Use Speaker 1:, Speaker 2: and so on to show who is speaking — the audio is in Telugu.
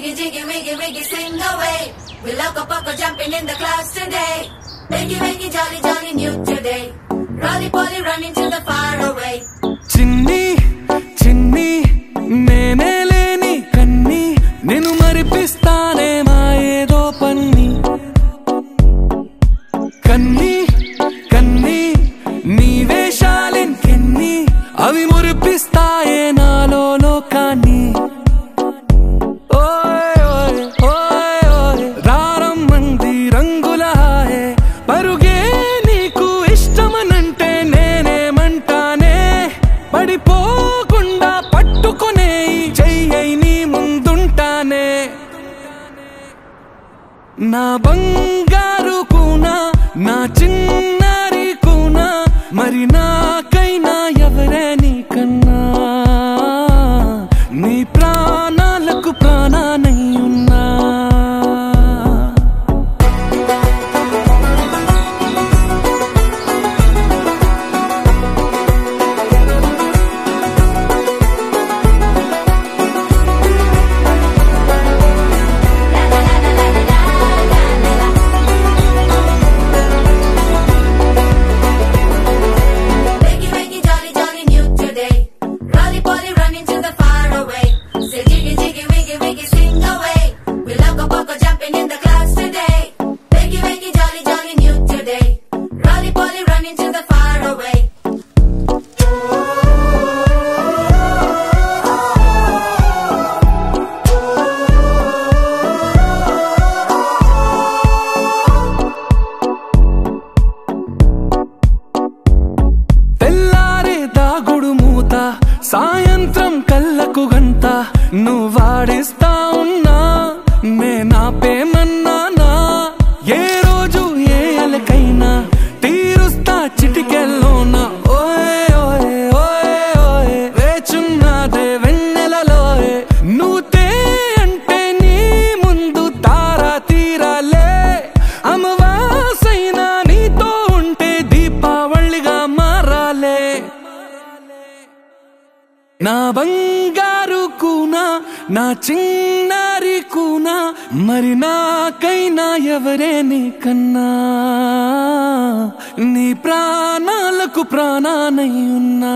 Speaker 1: jiggy, jiggy, wiggy, wiggy, sing away. We lock up, jumping in the clouds today. Wakey, wakey, jolly, jolly, new today. Rolly poly, running to the far away.
Speaker 2: Chinni, chinni, nene leni kanni, nenu maripistane ma edo panni. Kanni, kanni, nee veshalin kenni, avi muripistaye nalo lokani. పడిపోకుండా పట్టుకునే చెయ్యి నీ ముందుంటానే నా బంగారు కూనా నా చిన్నారి కూనా మరి నాకైనా ఎవరే నీకన్నా నీ ప్రాణాలకు ప్రాణానై ఉన్నా సాయంత్రం కళ్ళకు గంట నువ్వాడిస్తా ఉన్నా నేనాపేమన్నానా ఏ రోజు ఏ అలకైనా తీరుస్తా చిటికెల్లోనా ఓయే ఓయే ఓయే ఓయే వేచున్నదే వెన్నెలలోయే నువ్వుతే అంటే నీ ముందు తారా తీరాలే అమవాసైనా నీతో ఉంటే దీపావళిగా మారాలే నా బంగారు కూనా నా చిన్నారి కూనా మరి నాకైనా ఎవరే నీకన్నా నీ ప్రాణాలకు ప్రాణానై ఉన్నా